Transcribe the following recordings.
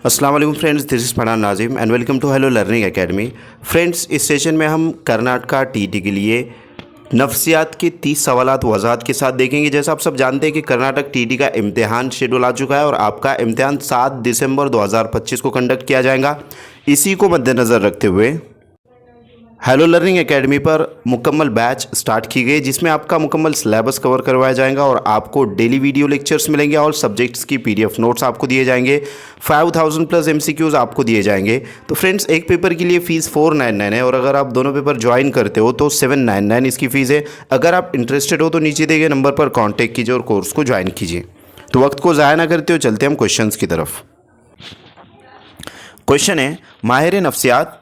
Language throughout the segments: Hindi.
अस्सलाम वालेकुम friends, this is Farhan Nazim and welcome to Hello Learning Academy. Friends, इस सेशन में हम कर्नाटका टीटी के लिए नफ्सियात के 30 सवालात वज़ाहत के साथ देखेंगे। जैसा आप सब जानते हैं कि कर्नाटक टीटी का इम्तिहान शेड्यूल आ चुका है और आपका इम्तिहान 7 दिसंबर 2025 को कंडक्ट किया जाएगा। इसी को मद्देनज़र रखते हुए हेलो लर्निंग एकेडमी पर मुकम्मल बैच स्टार्ट की गई, जिसमें आपका मुकम्मल सिलेबस कवर करवाया जाएगा और आपको डेली वीडियो लेक्चर्स मिलेंगे और सब्जेक्ट्स की पीडीएफ नोट्स आपको दिए जाएंगे। 5000 प्लस एमसीक्यूज़ आपको दिए जाएंगे। तो फ्रेंड्स, एक पेपर की लिए फ़ीस 499 है और अगर आप दोनों पेपर ज्वाइन करते हो तो 799 इसकी फ़ीस है। अगर आप इंटरेस्टेड हो तो नीचे दिए गए नंबर पर कॉन्टैक्ट कीजिए और कोर्स को ज्वाइन कीजिए। तो वक्त को ज़ाया ना करते हो, चलते हम क्वेश्चन की तरफ। क्वेश्चन है, माहिर नफ्सियात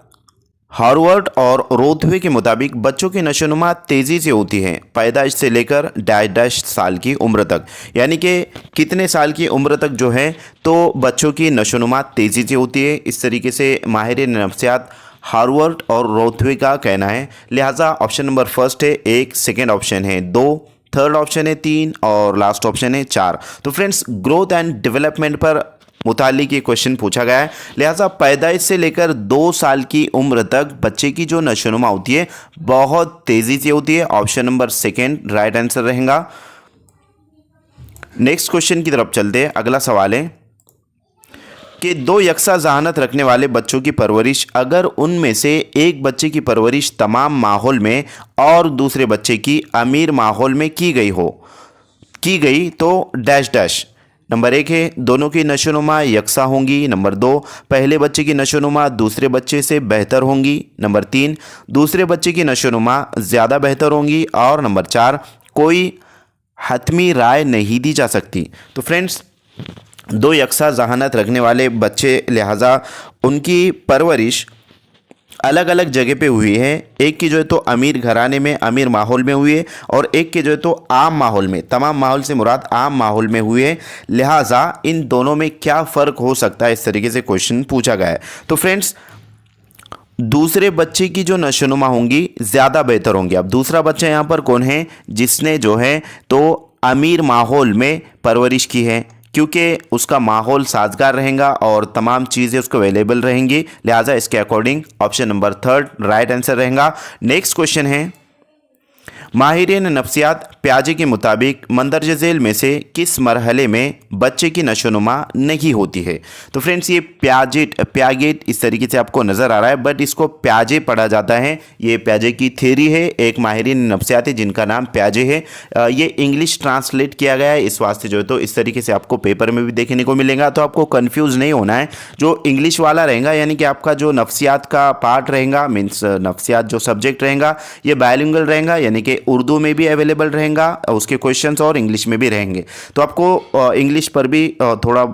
हार्वर्ड और रोथवे के मुताबिक बच्चों की नशोनुमा तेज़ी से होती है पैदाइश से लेकर डैश डैश साल की उम्र तक। यानी कि कितने साल की उम्र तक जो है तो बच्चों की नशोनुमा तेज़ी से होती है। इस तरीके से माहिर नफ्सियात हार्वर्ड और रोथवे का कहना है। लिहाजा ऑप्शन नंबर फर्स्ट है 1, सेकेंड ऑप्शन है 2, थर्ड ऑप्शन है 3 और लास्ट ऑप्शन है 4। तो फ्रेंड्स, ग्रोथ एंड डेवलपमेंट पर मुतालिक ये क्वेश्चन पूछा गया है। लिहाजा पैदाइश से लेकर 2 साल की उम्र तक बच्चे की जो नशोनुमा होती है बहुत तेज़ी से होती है। Option number second right answer रहेगा। नेक्स्ट क्वेश्चन की तरफ चलते हैं। अगला सवाल है कि 2 यकसा जहानत रखने वाले बच्चों की परवरिश, अगर उनमें से एक बच्चे की परवरिश तमाम माहौल में और दूसरे बच्चे की अमीर माहौल में की गई तो डैश डैश। नंबर 1 है दोनों की नशोनुमा यकसा होंगी। नंबर 2, पहले बच्चे की नशोनुमा दूसरे बच्चे से बेहतर होंगी। नंबर 3, दूसरे बच्चे की नशोनुमा ज़्यादा बेहतर होंगी। और नंबर 4, कोई हतमी राय नहीं दी जा सकती। तो फ्रेंड्स, 2 यकसा जहानत रखने वाले बच्चे, लिहाजा उनकी परवरिश अलग अलग जगह पे हुई है। एक की जो है तो अमीर घराने में, अमीर माहौल में हुई है और एक के जो है तो आम माहौल में, तमाम माहौल से मुराद आम माहौल में हुई है। लिहाजा इन दोनों में क्या फ़र्क हो सकता है, इस तरीके से क्वेश्चन पूछा गया है। तो फ्रेंड्स, दूसरे बच्चे की जो नशोनुमा होंगी ज़्यादा बेहतर होंगी। अब दूसरा बच्चा यहाँ पर कौन है, जिसने जो है तो अमीर माहौल में परवरिश की है, क्योंकि उसका माहौल साजगार रहेगा और तमाम चीज़ें उसको अवेलेबल रहेंगी। लिहाजा इसके according option number third right answer रहेगा। नेक्स्ट क्वेश्चन है, माहिरीन नफ्सियात प्याजे के मुताबिक मंदरज झेल में से किस मरहले में बच्चे की नशोनुमा नहीं होती है। तो फ्रेंड्स, ये प्यागेट इस तरीके से आपको नज़र आ रहा है, बट इसको प्याजे पढ़ा जाता है। ये प्याजे की थ्योरी है, एक माहिरीन नफ्सियात है जिनका नाम प्याजे है। ये इंग्लिश ट्रांसलेट किया गया है, इस वास्ते जो है तो इस तरीके से आपको पेपर में भी देखने को मिलेगा। तो आपको कन्फ्यूज़ नहीं होना है। जो इंग्लिश वाला रहेगा, यानी कि आपका जो नफ्सियात का पार्ट रहेगा, मीन्स नफ्सियात जो सब्जेक्ट रहेगा, ये बायलिंगुअल रहेगा, यानी कि उर्दू में भी अवेलेबल रहेगा उसके क्वेश्चंस और इंग्लिश में भी रहेंगे। तो आपको इंग्लिश पर भी थोड़ा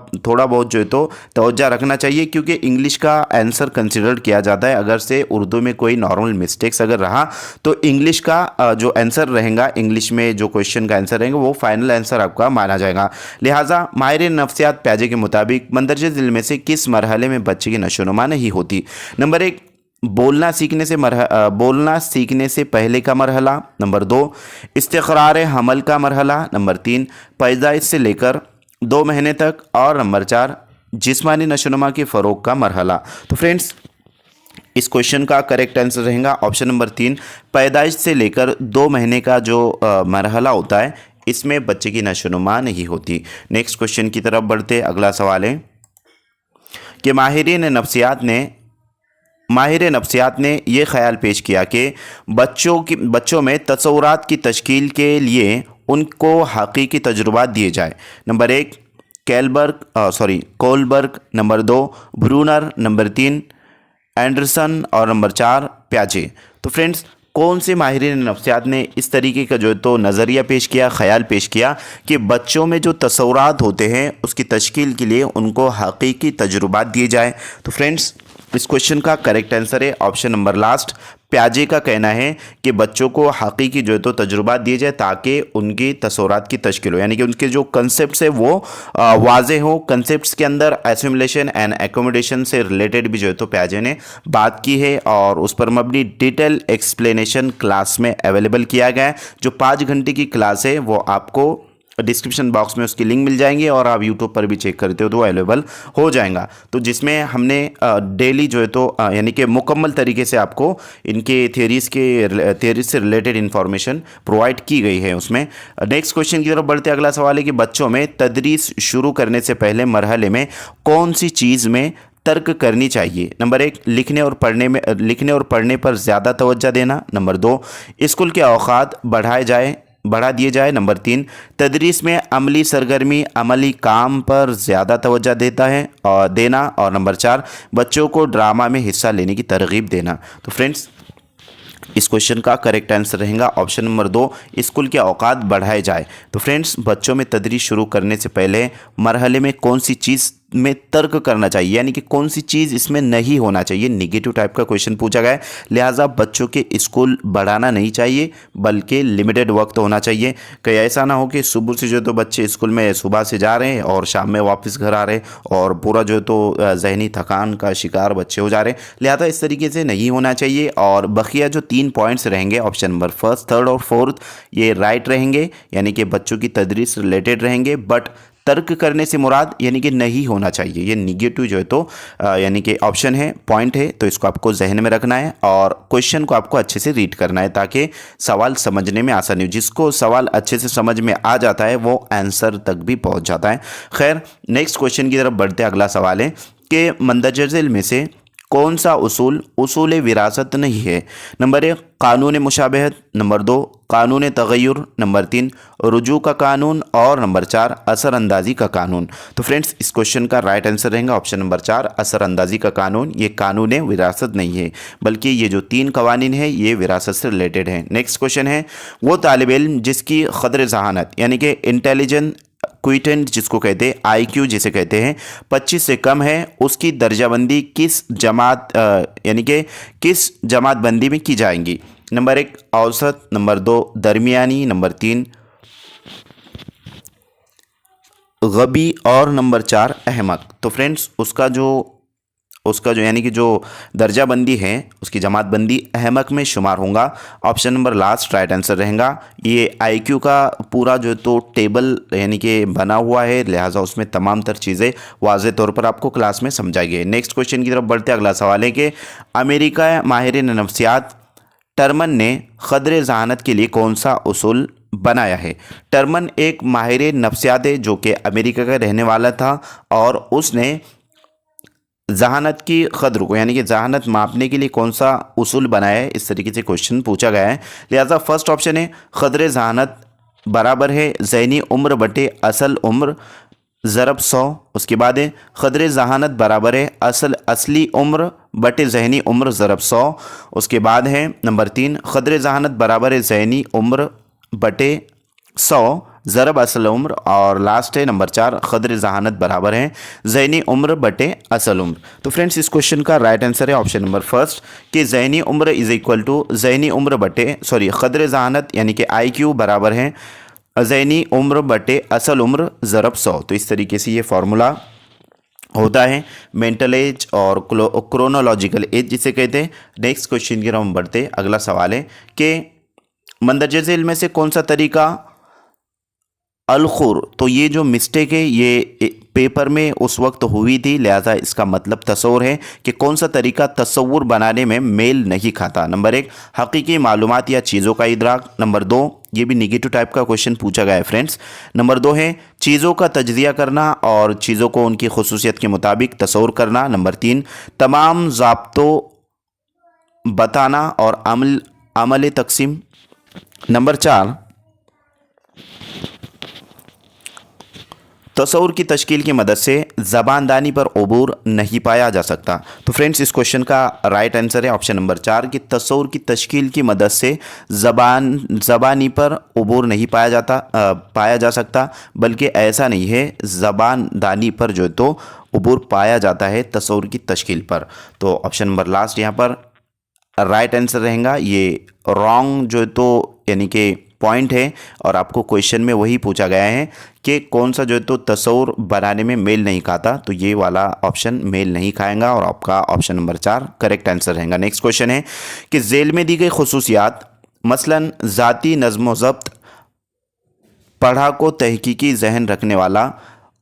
बहुत जो है तो तवज्जो रखना चाहिए, क्योंकि इंग्लिश का आंसर कंसिडर किया जाता है। अगर से उर्दू में कोई नॉर्मल मिस्टेक्स अगर रहा तो इंग्लिश का जो आंसर रहेगा, इंग्लिश में जो क्वेश्चन का आंसर रहेगा वो फाइनल आंसर आपका माना जाएगा। लिहाजा माहिर नफ्सियात प्याजे के मुताबिक मंदरजे झेल में से किस मरहले में बच्चे की नशोनुमा नहीं होती। नंबर 1, बोलना सीखने से पहले का मरहला। नंबर 2, इस्तिक़रार हमल का मरहला। नंबर 3, पैदाइश से लेकर 2 महीने तक। और नंबर 4, जिस्मानी नशोनुमा के फ़रोग का मरहला। तो फ्रेंड्स, इस क्वेश्चन का करेक्ट आंसर रहेगा ऑप्शन नंबर 3, पैदाइश से लेकर 2 महीने का जो मरहला होता है, इसमें बच्चे की नशोनुमा नहीं होती। नेक्स्ट क्वेश्चन की तरफ बढ़ते। अगला सवाल है कि माहिर नफ्सियात ने यह ख्याल पेश किया कि बच्चों में तसव्वुरात की तश्कील के लिए उनको हकीकी तजुर्बात दिए जाए। Number 1, Kohlberg. Number 2, Bruner. Number 3, Anderson. और नंबर 4, प्याजे। तो फ्रेंड्स, कौन से माहिरीन नफ्सियात ने इस तरीके का जो है तो नज़रिया पेश किया, ख्याल पेश किया कि बच्चों में जो तसव्वुरात होते हैं उसकी तश्कील के लिए उनको हकीकी तजुर्बात दिए जाए। तो फ्रेंड्स, इस क्वेश्चन का करेक्ट आंसर है ऑप्शन नंबर लास्ट, प्याजे का कहना है कि बच्चों को हकीकी जो है तो तजुर्बात दिए जाए ताकि उनकी तसव्वुरात की तश्कील हो, यानी कि उनके जो कंसेप्ट्स है वो वाज़ेह हो। कंसेप्ट्स के अंदर एसिमिलेशन एंड एकोमोडेशन से रिलेटेड भी जो है तो प्याजे ने बात की है और उस पर मबनी डिटेल एक्सप्लेनेशन क्लास में अवेलेबल किया गया है। जो 5 घंटे की क्लास है वो आपको डिस्क्रिप्शन बॉक्स में उसकी लिंक मिल जाएंगे और आप यूट्यूब पर भी चेक करते हो तो अवेलेबल हो जाएगा। तो जिसमें हमने डेली जो है तो यानी कि मुकम्मल तरीके से आपको इनके थ्योरीज़ से रिलेटेड इन्फॉर्मेशन प्रोवाइड की गई है उसमें। नेक्स्ट क्वेश्चन की तरफ बढ़ते, अगला सवाल है कि बच्चों में तदरीस शुरू करने से पहले मरहले में कौन सी चीज़ में तर्क करनी चाहिए? नंबर 1, लिखने और पढ़ने पर ज़्यादा तवज्जो देना। नंबर 2, स्कूल के औकात बढ़ा दिए जाए। नंबर 3, तदरीस में अमली सरगर्मी अमली काम पर ज़्यादा तवज्जो देना। और नंबर 4, बच्चों को ड्रामा में हिस्सा लेने की तरगीब देना। तो फ्रेंड्स, इस क्वेश्चन का करेक्ट आंसर रहेगा ऑप्शन नंबर 2, स्कूल के औकात बढ़ाए जाए। तो फ्रेंड्स, बच्चों में तदरीस शुरू करने से पहले मरहले में कौन सी चीज़ में तर्क करना चाहिए, यानी कि कौन सी चीज़ इसमें नहीं होना चाहिए। निगेटिव टाइप का क्वेश्चन पूछा गया है, लिहाजा बच्चों के स्कूल बढ़ाना नहीं चाहिए बल्कि लिमिटेड वक्त होना चाहिए। कहीं ऐसा ना हो कि सुबह से जो तो बच्चे स्कूल में सुबह से जा रहे हैं और शाम में वापस घर आ रहे हैं और पूरा जो तो जहनी थकान का शिकार बच्चे हो जा रहे हैं। लिहाजा इस तरीके से नहीं होना चाहिए। और बकिया जो 3 पॉइंट्स रहेंगे ऑप्शन नंबर 1, 3 और 4 ये राइट रहेंगे, यानी कि बच्चों की तदरीस रिलेटेड रहेंगे। बट तर्क करने से मुराद यानी कि नहीं होना चाहिए, ये निगेटिव जो है तो यानी कि ऑप्शन है, पॉइंट है। तो इसको आपको जहन में रखना है और क्वेश्चन को आपको अच्छे से रीड करना है ताकि सवाल समझने में आसानी हो। जिसको सवाल अच्छे से समझ में आ जाता है वो आंसर तक भी पहुंच जाता है। खैर, नेक्स्ट क्वेश्चन की तरफ बढ़ते, अगला सवाल है कि मंदरजा झेल में से कौन सा उसूल विरासत नहीं है? नंबर 1, कानून मुशाबहत। नंबर 2, कानून तगय्युर। नंबर 3, रुजू का कानून। और नंबर 4, असरअंदाजी का कानून। तो फ्रेंड्स, इस क्वेश्चन का राइट आंसर रहेगा ऑप्शन नंबर 4, असरअंदाजी का कानून। ये कानून विरासत नहीं है बल्कि ये जो 3 कवानीन है ये विरासत से रिलेटेड है। नेक्स्ट क्वेश्चन है, वो तालिब इल्म जिसकी क़द्र ज़हानत यानी कि इंटेलिजेंट क्विटेंट जिसको कहते हैं, IQ जिसे कहते हैं, 25 से कम है, उसकी दर्जाबंदी किस जमात यानी कि किस जमात बंदी में की जाएंगी? नंबर 1, औसत। नंबर 2, दरमियानी। नंबर 3, गबी। और नंबर 4, अहमक। तो फ्रेंड्स, उसका जो यानी कि जो दर्जा बंदी है उसकी जमात बंदी अहमक में शुमार होगा। Option number last right answer रहेगा। ये IQ का पूरा जो तो टेबल यानी कि बना हुआ है, लिहाजा उसमें तमाम तर चीज़ें वाज़े तौर पर आपको क्लास में समझाई गई। नेक्स्ट क्वेश्चन की तरफ बढ़ते, अगला सवाल है कि अमेरिका माहिर नफ्सियात टर्मन ने क़द्र ज़हानत के लिए कौन सा उसूल बनाया है? टर्मन एक माहिर नफ्सियात है जो कि अमेरिका का रहने वाला था और उसने जहानत की क़द्र को यानी कि जहानत मापने के लिए कौन सा उसूल बनाया है, इस तरीके से क्वेश्चन पूछा गया है। लिहाजा फर्स्ट ऑप्शन है, क़द्र जहानत बराबर है ज़हनी उम्र बटे असल उम्र ज़रब 100। उसके बाद है क़द्र जहानत बराबर है असली उम्र बटे ज़हनी उम्र ज़रब 100। उसके बाद है नंबर 3, क़द्र जहानत बराबर है ज़हनी उम्र बटे 100 ज़रब असल उम्र। और लास्ट है नंबर 4, क़द्र जहानत बराबर है ज़हनी उम्र बटे असल उम्र। तो फ्रेंड्स, इस क्वेश्चन का राइट आंसर है ऑप्शन नंबर फर्स्ट कि ज़हनी उम्र इज़ इक्वल टू ज़हनी उम्र बटे क़द्र जहानत यानी कि IQ बराबर है ज़हनी उम्र बटे असल उम्र ज़रब 100। तो इस तरीके से ये फार्मूला होता है मेंटल एज और क्रोनोलॉजिकल एज जिसे कहते हैं। नेक्स्ट क्वेश्चन की तरफ हम बढ़ते, अगला सवाल है कि मंदरजा झेल में से कौन सा तरीका अलखुर। तो ये जो मिस्टेक है ये पेपर में उस वक्त हुई थी, लिहाजा इसका मतलब तस्वुर है कि कौन सा तरीका तस्वुर बनाने में मेल नहीं खाता। नंबर 1, हकीकी मालूमात या चीज़ों का इदराक। नंबर 2, ये भी निगेटिव टाइप का क्वेश्चन पूछा गया है फ्रेंड्स। नंबर 2 है चीज़ों का तज्जिया करना और चीज़ों को उनकी खुसूसियत के मुताबिक तस्वुर करना। नंबर 3, तमाम ज़ाब्तों बताना और अमल तकसीम। नंबर 4, तस्वुर की तश्कील की मदद से ज़बानदानी पर अबूर नहीं पाया जा सकता। तो फ्रेंड्स, इस क्वेश्चन का राइट आंसर है ऑप्शन नंबर 4 कि तस्वुर की तश्कील की मदद से ज़बानी पर अबूर नहीं पाया जा सकता, बल्कि ऐसा नहीं है, ज़बानदानी पर जो तो अबूर पाया जाता है तस्वुर की तश्कील पर। तो ऑप्शन नंबर लास्ट यहाँ पर राइट आंसर रहेगा। ये रॉन्ग जो तो यानी कि पॉइंट है और आपको क्वेश्चन में वही पूछा गया है कि कौन सा जो तो तस्वुर बनाने में मेल नहीं खाता, तो ये वाला ऑप्शन मेल नहीं खाएगा और आपका ऑप्शन नंबर 4 करेक्ट आंसर रहेगा। नेक्स्ट क्वेश्चन है कि झेल में दी गई खुसूसियात मसलन ज़ाती नज़्म व ज़ब्त पढ़ा को तहकीकी जहन रखने वाला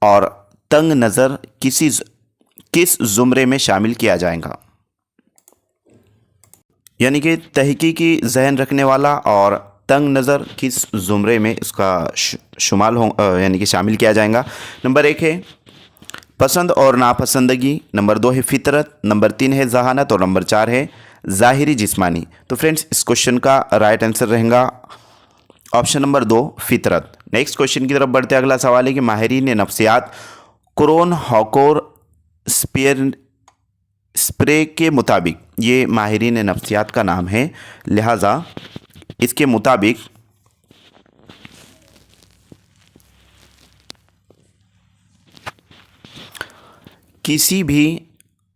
और तंग नज़र किस ज़ुमरे में शामिल किया जाएगा? यानी कि तहकीकी जहन रखने वाला और तंग नज़र किस ज़ुमरे में इसका शुमाल हो यानी कि शामिल किया जाएगा? नंबर 1 है पसंद और नापसंदगी, नंबर 2 है फितरत, नंबर 3 है जहानत और नंबर 4 है ज़ाहिरी जिस्मानी। तो फ्रेंड्स इस क्वेश्चन का राइट आंसर रहेगा ऑप्शन नंबर 2 फितरत। नेक्स्ट क्वेश्चन की तरफ बढ़ते अगला सवाल है कि माहिरीन नफ्सियात क्रोन हॉकोर स्प्रे के मुताबिक, ये माहिरीन नफ्सियात का नाम है, लिहाजा इसके मुताबिक किसी भी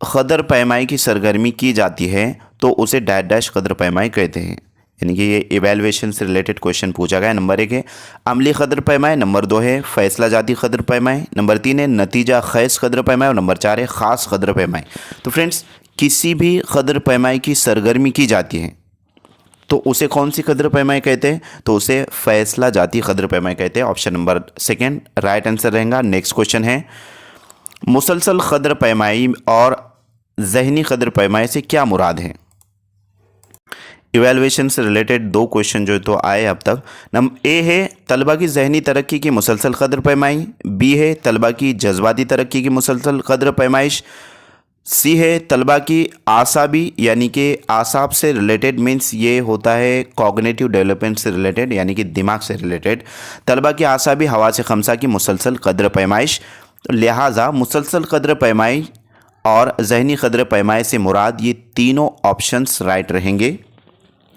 क़दर पैमाई की सरगर्मी की जाती है तो उसे डैश डैश क़दर पैमाई कहते हैं। यानी कि ये इवैल्यूएशन से रिलेटेड क्वेश्चन पूछा गया है। नंबर 1 है अमली क़दर पैमाई, नंबर 2 है फ़ैसला जाती क़दर पैमाई, नंबर 3 है नतीजा ख़ैस क़दर पैमाई और नंबर 4 है ख़ास क़दर पैमाई। तो फ्रेंड्स किसी भी क़दर पैमाई की सरगर्मी की जाती है तो उसे कौन सी क़दर पैमाई कहते हैं? तो उसे फ़ैसला जाती क़दर पैमाई कहते हैं। ऑप्शन नंबर 2 राइट आंसर रहेगा। नेक्स्ट क्वेश्चन है मुसलसल क़दर पैमाई और ज़हनी क़दर पैमाई से क्या मुराद है? इवैल्यूएशन से रिलेटेड 2 क्वेश्चन जो तो आए अब तक। नंबर ए है तलबा की ज़हनी तरक्की की मुसलसल क़दर पैमाई, बी है तलबा की जज्बाती तरक्की की मुसलसल क़दर पैमाइश, सी है तलबा की आसाबी यानी कि आसाब से रिलेटेड, मीन्स ये होता है कॉग्निटिव डेवलपमेंट से रिलेटेड यानी कि दिमाग से रिलेटेड, तलबा की आसाबी हवास खमसा की मुसलसल क़दर पैमाइश। लिहाजा मुसलसल क़दर पैमाई और ज़हनी क़दर पैमाई से मुराद ये तीनों ऑप्शंस राइट रहेंगे।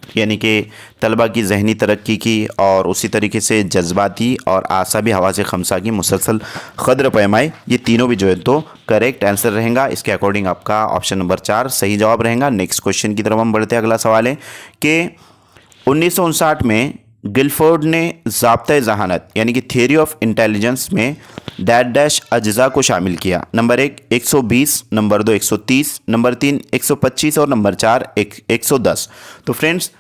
यानी कि तलबा की ज़हनी तरक्की की और उसी तरीके से जज्बाती और आसाबी हवास खमसा की मुसलसल क़दर पैमाई, ये तीनों भी जो है तो करेक्ट आंसर रहेगा। इसके अकॉर्डिंग आपका ऑप्शन नंबर 4 सही जवाब रहेगा। नेक्स्ट क्वेश्चन की तरफ हम बढ़ते हैं। अगला सवाल है कि 1959 में गिलफोर्ड ने ज़ाब्ता ज़हानत यानी कि थियरी ऑफ इंटेलिजेंस में डैश डैश अज्जा को शामिल किया। नंबर 1 120, नंबर 2 130, नंबर 3 125 और नंबर 4 110। तो फ्रेंड्स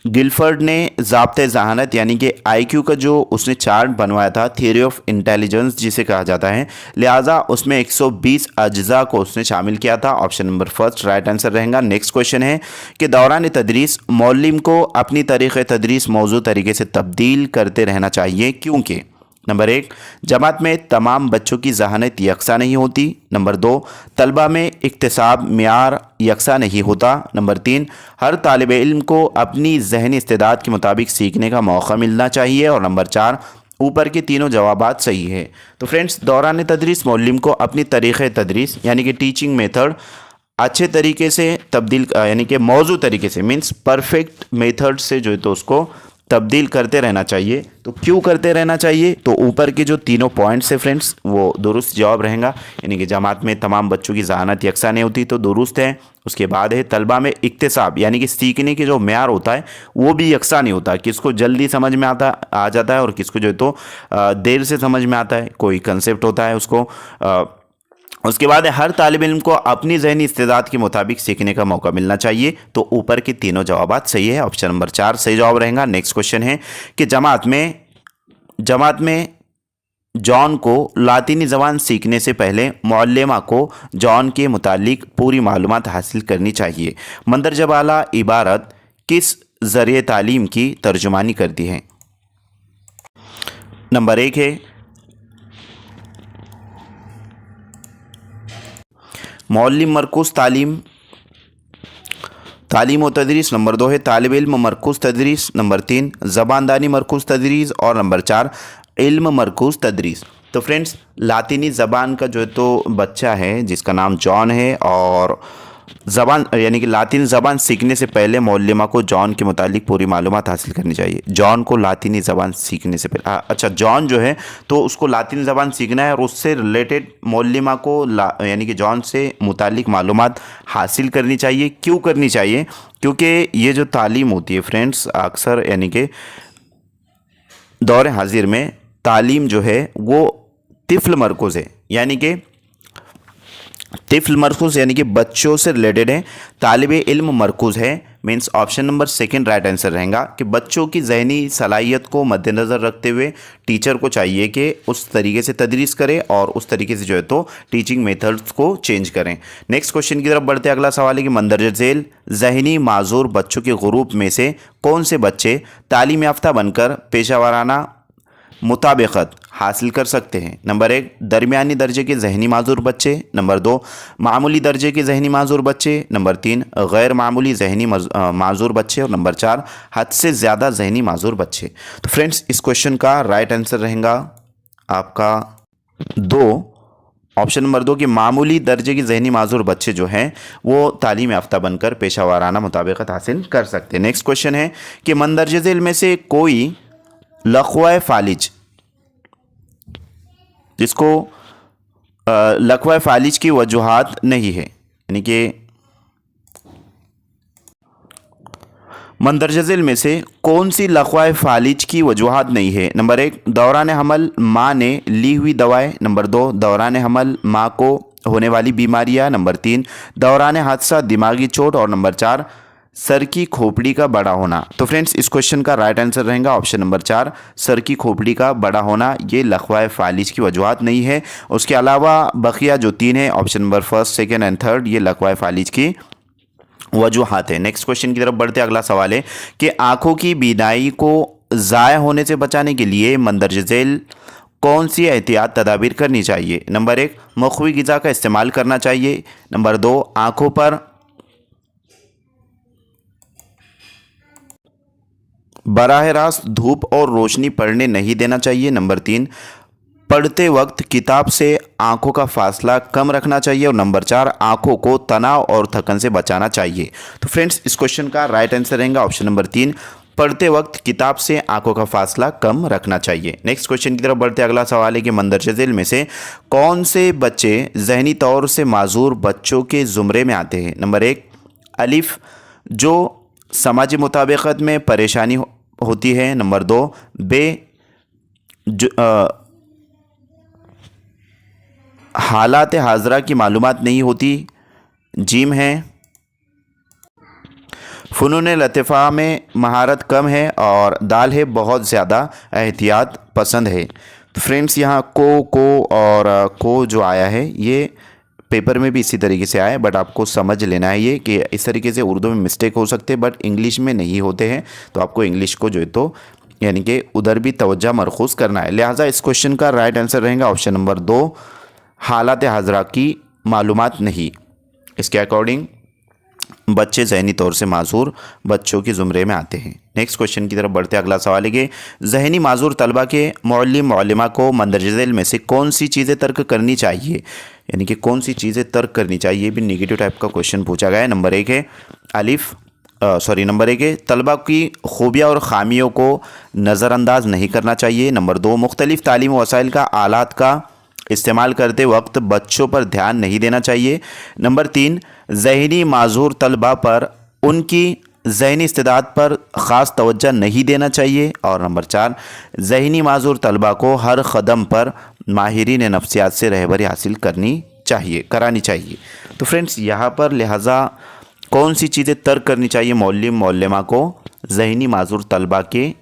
गिलफर्ड ने ज़ाब्ते ज़हानत यानी कि आईक्यू का जो उसने चार्ट बनवाया था, थियरी ऑफ इंटेलिजेंस जिसे कहा जाता है, लिहाजा उसमें 120 अज्जा को उसने शामिल किया था। ऑप्शन नंबर 1 राइट आंसर रहेगा। नेक्स्ट क्वेश्चन है कि दौरान तदरीस मौलिम को अपनी तरीक़े तदरीस मौजू तरीके से तब्दील करते रहना चाहिए, क्योंकि नंबर 1 जमात में तमाम बच्चों की जहानत यकसा नहीं होती, नंबर 2 तलबा में इक्तिसाब मियार यकसा नहीं होता, नंबर 3 हर तालिब इल्म को अपनी जहनी इस्तेदाद के मुताबिक सीखने का मौका मिलना चाहिए और नंबर 4 ऊपर के तीनों जवाबात सही है। तो फ्रेंड्स दौरान तदरीस मौलिम को अपनी तरीक़े तदरीस यानी कि टीचिंग मेथड अच्छे तरीके से तब्दील यानी कि मौजू तरीके से, मीन्स परफेक्ट मेथड से जो है तो उसको तब्दील करते रहना चाहिए। तो क्यों करते रहना चाहिए? तो ऊपर के जो तीनों पॉइंट्स है फ्रेंड्स वो दुरुस्त जवाब रहेगा। यानी कि जमात में तमाम बच्चों की जहानत यकसा नहीं होती तो दुरुस्त है। उसके बाद है तलबा में इक्तिसाब यानी कि सीखने की जो म्यार होता है वो भी यकसा नहीं होता, किसको जल्दी समझ में आ जाता है और किसको जो है तो देर से समझ में आता है, कोई कंसेप्ट होता है उसको। उसके बाद हर तालिब इल्म को अपनी ज़हनी इस्तेदाद के मुताबिक सीखने का मौका मिलना चाहिए। तो ऊपर के तीनों जवाबात सही है। ऑप्शन नंबर 4 सही जवाब रहेगा। नेक्स्ट क्वेश्चन है कि जमात में जॉन को लातीनी ज़बान सीखने से पहले मुअल्लिमा को जॉन के मुतालिक पूरी मालूमात हासिल करनी चाहिए। मंदरजा बाला इबारत किस ज़रिए तालीम की तर्जुमानी करती है? नंबर 1 है मौलिम मरकूज़ तालीम व तदरीस, नंबर 2 है तालिब इल्म मरकूज़ तदरीस, नंबर 3 ज़बानदानी मरकूज़ तदरीस और नंबर 4 इल्म मरकूज़ तदरीस। तो फ्रेंड्स लातीनी ज़बान का जो है तो बच्चा है जिसका नाम जॉन है और ज़बान यानी कि लातीनी ज़बान सीखने से पहले मौल्लिमा को जॉन के मुतालिक पूरी मालूमात हासिल करनी चाहिए। जॉन को लातीनी ज़बान सीखने से पहले अच्छा जॉन जो है तो उसको लातीनी ज़बान सीखना है और उससे रिलेटेड मौल्लिमा को यानी कि जॉन से मुतालिक मालूमात हासिल करनी चाहिए। क्यों करनी चाहिए? क्योंकि ये जो तालीम होती है फ्रेंड्स अक्सर यानी कि दौर हाजिर में तालीम जो है वो तिफ़्ल मरकूज़ है, यानी कि तिफ्ल मरकूज़ यानी कि बच्चों से रिलेटेड है, तालिब इल्म मरकूज़ है, means option number second right answer रहेगा कि बच्चों की जहनी सलाहियत को मद्देनज़र रखते हुए टीचर को चाहिए कि उस तरीके से तदरीस करें और उस तरीके से जो है तो टीचिंग मेथड्स को चेंज करें। नेक्स्ट क्वेश्चन की तरफ बढ़ते अगला सवाल है कि मंदरज झेल जहनी माजूर बच्चों के ग्रुप में से कौन से बच्चे तालीम याफ्ता बनकर पेशा वाराना मुताबिकत हासिल कर सकते हैं। नंबर 1 दरमियानी दर्जे के जहनी माजूर बच्चे, नंबर 2 मामूली दर्जे के जहनी माजूर बच्चे, नंबर 3 गैर मामूली जहनी माजूर बच्चे और नंबर 4 हद से ज़्यादा जहनी माजूर बच्चे। तो फ्रेंड्स इस क्वेश्चन का राइट आंसर रहेगा आपका 2, ऑप्शन नंबर 2 कि मामूली दर्जे के जहनी माजूर बच्चे जो हैं वो तालीम याफ्ता बनकर पेशा वाराना मुताबिकत हासिल कर सकते हैं। नेक्स्ट क्वेश्चन है कि मंदरज झेल में से कोई लक़्वा फ़ालिज, जिसको लक़्वा फ़ालिज की वजूहात नहीं है, यानी कि मंदरज झेल में से कौन सी लक़्वा फ़ालिज की वजूहात नहीं है। नंबर 1 दौरान हमल माँ ने ली हुई दवाएं, नंबर 2 दौरान हमल माँ को होने वाली बीमारियां, नंबर 3 दौरान हादसा दिमागी चोट और नंबर 4 सर की खोपड़ी का बड़ा होना। तो फ्रेंड्स इस क्वेश्चन का राइट आंसर रहेगा ऑप्शन नंबर 4 सर की खोपड़ी का बड़ा होना, ये लक़्वा फ़ालिज की वजूहात नहीं है। उसके अलावा बकिया जो 3 है ऑप्शन नंबर 1, 2 एंड 3 ये लक़्वा फ़ालिज की वजूहात है। नेक्स्ट क्वेश्चन की तरफ बढ़ते अगला सवाल है कि आँखों की बीनाई को ज़ाया होने से बचाने के लिए मंदरज झेल कौन सी एहतियात तदाबीर करनी चाहिए। नंबर 1 मख़वी ग़िज़ा का इस्तेमाल करना चाहिए, नंबर 2 आँखों पर बराह रास्त धूप और रोशनी पड़ने नहीं देना चाहिए, नंबर 3 पढ़ते वक्त किताब से आंखों का फासला कम रखना चाहिए और नंबर 4 आंखों को तनाव और थकन से बचाना चाहिए। तो फ्रेंड्स इस क्वेश्चन का राइट आंसर रहेगा ऑप्शन नंबर 3 पढ़ते वक्त किताब से आंखों का फासला कम रखना चाहिए। नेक्स्ट क्वेश्चन की तरफ बढ़ते अगला सवाल है कि मंदरज झेल में से कौन से बच्चे जहनी तौर से माजूर बच्चों के ज़ुमरे में आते हैं। नंबर 1 अलिफ जो समाजी मुताबिकत में परेशानी होती है, नंबर 2 बे जो हालात हाजरा की मालूमात नहीं होती, जीम है फ़नून लतीफ़ा में महारत कम है और दाल है बहुत ज़्यादा एहतियात पसंद है। तो फ्रेंड्स यहाँ को और को जो आया है ये पेपर में भी इसी तरीके से आया, बट आपको समझ लेना है ये कि इस तरीके से उर्दू में मिस्टेक हो सकते हैं बट इंग्लिश में नहीं होते हैं। तो आपको इंग्लिश को जो है तो यानी कि उधर भी तवज्जो मरकूज़ करना है। लिहाजा इस क्वेश्चन का राइट आंसर रहेगा ऑप्शन नंबर 2 हालात हाजरा की मालूमात नहीं। इसके अकॉर्डिंग बच्चे ज़हनी तौर से माजूर बच्चों के ज़ुमरे में आते हैं। नेक्स्ट क्वेश्चन की तरफ बढ़ते अगला सवाल है कि ज़हनी माजूर तलबा के मौलिमा को मंदरज झेल में से कौन सी चीज़ें तर्क करनी चाहिए, यानी कि कौन सी चीज़ें तर्क करनी चाहिए, भी नेगेटिव टाइप का क्वेश्चन पूछा गया है। नंबर 1 है नंबर 1 है तलबा की खूबियाँ और ख़ामियों को नज़रअंदाज नहीं करना चाहिए, नंबर 2 मुख्तलिफ़ तालीमी वसाइल का आलात का इस्तेमाल करते वक्त बच्चों पर ध्यान नहीं देना चाहिए, नंबर 3 ज़हनी माजूर तलबा पर उनकी ज़हनी इस्तेदाद पर ख़ास तवज्जो नहीं देना चाहिए और नंबर 4 ज़हनी माजूर तलबा को हर कदम पर माहिरीन नफ्सियात से रहबरी हासिल करानी चाहिए। तो फ्रेंड्स यहाँ पर लिहाजा कौन सी चीज़ें तर्क करनी चाहिए मौलिमा को, ज़हनी माजूर तलबा के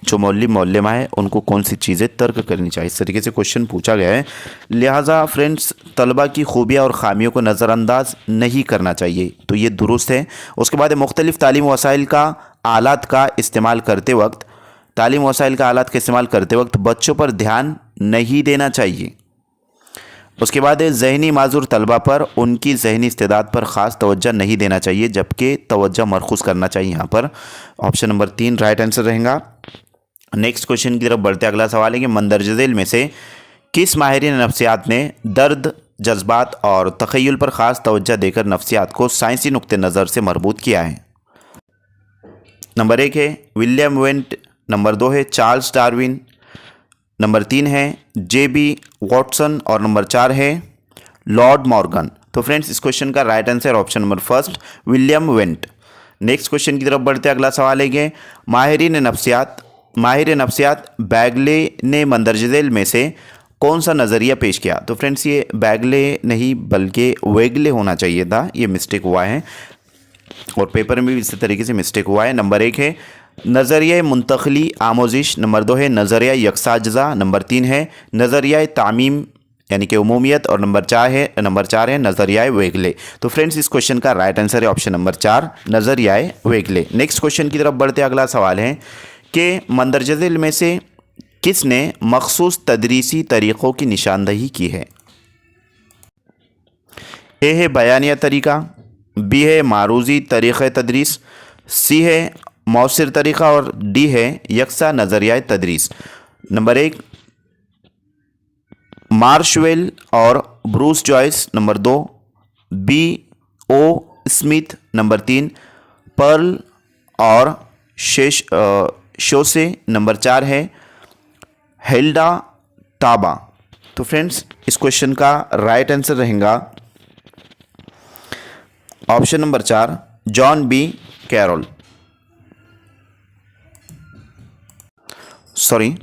जो मौलिमा है उनको कौन सी चीज़ें तर्क करनी चाहिए, इस तरीके से क्वेश्चन पूछा गया है। लिहाजा फ्रेंड्स तलबा की खूबियाँ और ख़ामियों को नज़रअंदाज नहीं करना चाहिए, तो ये दुरुस्त है। उसके बाद मुख्तलिफ़ तालीमी वसाइल का आलात का इस्तेमाल करते वक्त बच्चों पर ध्यान नहीं देना चाहिए। उसके बाद ज़हनी माजूर तलबा पर उनकी ज़हनी इस्तेदाद पर ख़ास तवज्जो नहीं देना चाहिए जबकि तवज्जो मरकूज़ करना चाहिए। यहाँ पर ऑप्शन नंबर 3 राइट आंसर रहेगा। नेक्स्ट क्वेश्चन की तरफ बढ़ते अगला सवाल है कि मंदरज झेल में से किस माहिरीन नफ्सियात ने दर्द, जज्बात और तख़य्युल पर ख़ास तवज्जो देकर नफ्सियात को साइंसी नुक्ते नज़र से मरबूत किया है। नंबर 1 है विलियम वेंट, नंबर 2 है चार्ल्स डार्विन, नंबर 3 है J.B. वॉटसन और नंबर 4 है लॉर्ड मॉर्गन। तो फ्रेंड्स इस क्वेश्चन का right answer option number 1 William went. Next question की तरफ बढ़ते अगला सवाल है कि माहिर नफ्सियात बैगले ने मंदरज झेल में से कौन सा नज़रिया पेश किया? तो फ्रेंड्स ये बैगले नहीं बल्कि वेगले होना चाहिए था, ये मिस्टेक हुआ है और पेपर में भी इसी तरीके से मिस्टेक हुआ है। नंबर 1 है नज़रिया मुंतकली आमोजिश, नंबर 2 है नज़रिया यकसा अज्जा, नंबर 3 है नज़रिया तामीम यानी कि उमूमियत और नंबर 4 है नज़रिया वेगले। तो फ्रेंड्स इस क्वेश्चन का राइट आंसर है ऑप्शन नंबर 4 नज़रिया वेगले। नेक्स्ट क्वेश्चन की तरफ बढ़ते अगला सवाल है कि मंदरजा झेल में से किसने मखसूस तदरीसी तरीक़ों की निशानदही की है? ए है बयानिया तरीक़ा, बी है मारूज़ी तरीक़े तदरीस, सी है मौसिर तरीक़ा और डी है यकसा नज़रिया तदरीस। नंबर 1 मार्शवेल और Bruce Joyce, number 2 B O Smith, number 3 Pearl और शोसे, नंबर 4 है हेल्डा ताबा। तो फ्रेंड्स इस क्वेश्चन का राइट आंसर रहेगा option number 4 John B Carroll. Sorry,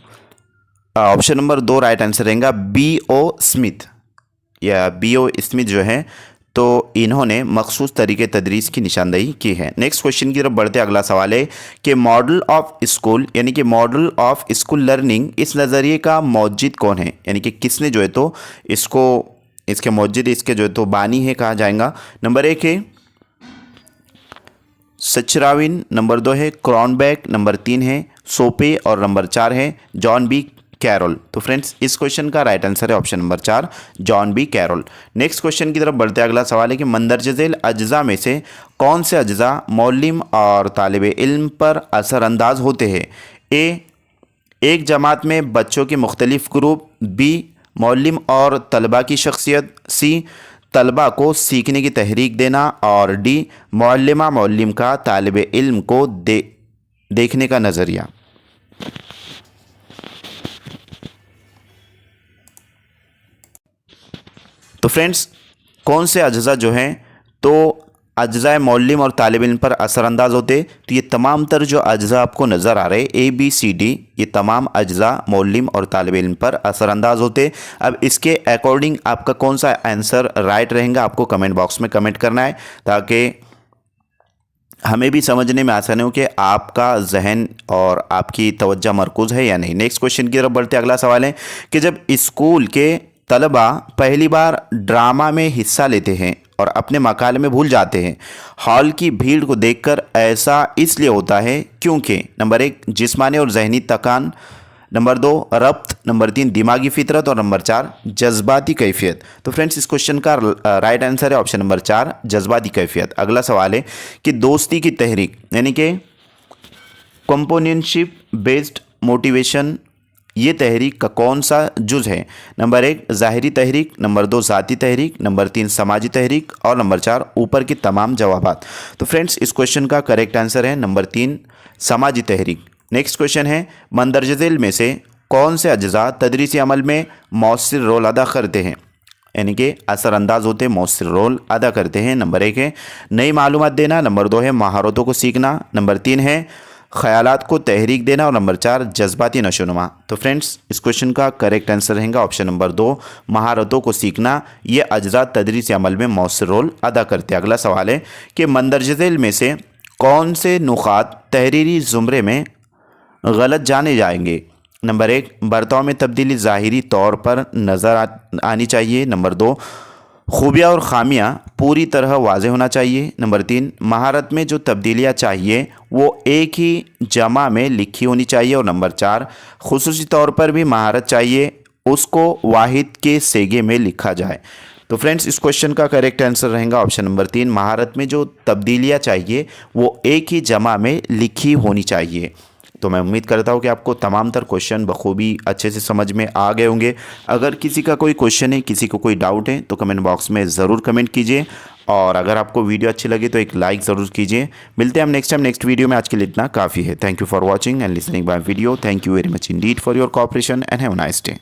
option number 2 right answer रहेगा बी ओ स्मिथ या बी ओ स्मिथ जो है तो इन्होंने मखसूस तरीके तदरीस की निशानदही की है। नेक्स्ट क्वेश्चन की तरफ बढ़ते अगला सवाल है कि मॉडल ऑफ स्कूल यानी कि मॉडल ऑफ स्कूल लर्निंग इस नज़रिए का मौजिद कौन है, यानी कि किसने जो है तो इसके मौजिद इसके जो है तो बानी है कहा जाएगा। नंबर 1 है सचराविन, नंबर 2 है क्रॉनबैक, नंबर 3 है सोपे और नंबर 4 है जॉन बी कैरोल। तो फ्रेंड्स इस क्वेश्चन का राइट आंसर है option number 4 John B Carroll. Next question की तरफ बढ़ते अगला सवाल है कि मंदरजा झेल अज्जा में से कौन से अज्जा मौलिम और तालिब इल्म पर असरअंदाज होते हैं? ए एक जमात में बच्चों के मुख्तलिफ ग्रुप, बी मौलिम और तलबा की शख्सियत, सी तलबा को सीखने की तहरीक देना और डी मौल्लिमा मौलिम का तालिब इल्म को देखने का नज़रिया। तो फ्रेंड्स कौन से अज्जा जो हैं तो अज्जा मौलिम और तालिब इल्म पर असरअंदाज होते, तो ये तमाम तर जो अज्जा आपको नज़र आ रहे हैं ए बी सी डी, ये तमाम अज्जा मौलिम और तालिब इल्म पर असरअंदाज होते। अब इसके अकॉर्डिंग आपका कौन सा आंसर राइट रहेगा आपको कमेंट बॉक्स में कमेंट करना है ताकि हमें भी समझने में आसानी हो कि आपका जहन और आपकी तवज्जो मरकूज़ है या नहीं। नेक्स्ट क्वेश्चन की तरफ बढ़ते अगला सवाल है कि जब स्कूल के तलबा पहली बार ड्रामा में हिस्सा लेते हैं और अपने मकाले में भूल जाते हैं, हॉल की भीड़ को देखकर ऐसा इसलिए होता है क्योंकि नंबर 1 जिस्मानी और जहनी थकान, नंबर 2 रब्त, नंबर 3 दिमागी फितरत और नंबर 4 जज्बाती कैफियत। तो फ्रेंड्स इस क्वेश्चन का राइट आंसर है ऑप्शन नंबर 4 जज्बाती कैफियत। अगला सवाल है कि दोस्ती की तहरीक यानी कि कंपोनेंटशिप बेस्ड मोटिवेशन ये तहरीक का कौन सा जुज़ है? नंबर 1 ज़ाहिरी तहरीक, नंबर 2 ज़ाती तहरीक, नंबर 3 समाजी तहरीक और नंबर 4 ऊपर के तमाम जवाबात। तो फ्रेंड्स इस क्वेश्चन का करेक्ट आंसर है नंबर 3 समाजी तहरीक। नेक्स्ट क्वेश्चन है मंदरजा झेल में से कौन से अज्जा तदरीसी अमल में मौसिर रोल अदा करते हैं, यानी कि असरअंदाज होते मौसिर रोल अदा करते हैं? नंबर 1 है नई मालूमात देना, नंबर 2 है महारतों को सीखना, नंबर 3 है ख़यालात को तहरीक देना और नंबर 4 जज्बाती नशोनुमा। तो फ्रेंड्स इस क्वेश्चन का करेक्ट आंसर रहेगा ऑप्शन नंबर 2 महारतों को सीखना, ये अज्जा तदरीसी अमल में मौसिर रोल अदा करते हैं। अगला सवाल है कि मंदरजा झेल में से कौन से नुकात तहरीरी ज़ुमरे में गलत जाने जाएंगे? नंबर 1 बर्ताव में तब्दीली ज़ाहिरी तौर पर नज़र आनी चाहिए, नंबर 2 खूबियाँ और ख़ामियाँ पूरी तरह वाज़ेह होना चाहिए, नंबर 3 महारत में जो तब्दीलियाँ चाहिए वो एक ही जमा में लिखी होनी चाहिए और नंबर 4 खुसूसी तौर पर भी महारत चाहिए उसको वाहिद के सेगे में लिखा जाए। तो फ्रेंड्स इस क्वेश्चन का करेक्ट आंसर रहेगा ऑप्शन नंबर 3 महारत में जो तब्दीलियाँ चाहिए वो एक ही जमा में लिखी होनी चाहिए। तो मैं उम्मीद करता हूँ कि आपको तमाम तर क्वेश्चन बखूबी अच्छे से समझ में आ गए होंगे। अगर किसी का कोई क्वेश्चन है, किसी को कोई डाउट है तो कमेंट बॉक्स में ज़रूर कमेंट कीजिए और अगर आपको वीडियो अच्छी लगे तो एक लाइक ज़रूर कीजिए। मिलते हैं हम नेक्स्ट टाइम नेक्स्ट वीडियो में। आज के लिए इतना काफ़ी है। Thank you for watching and listening my video. Thank you very much Indeed for your cooperation and have a nice day.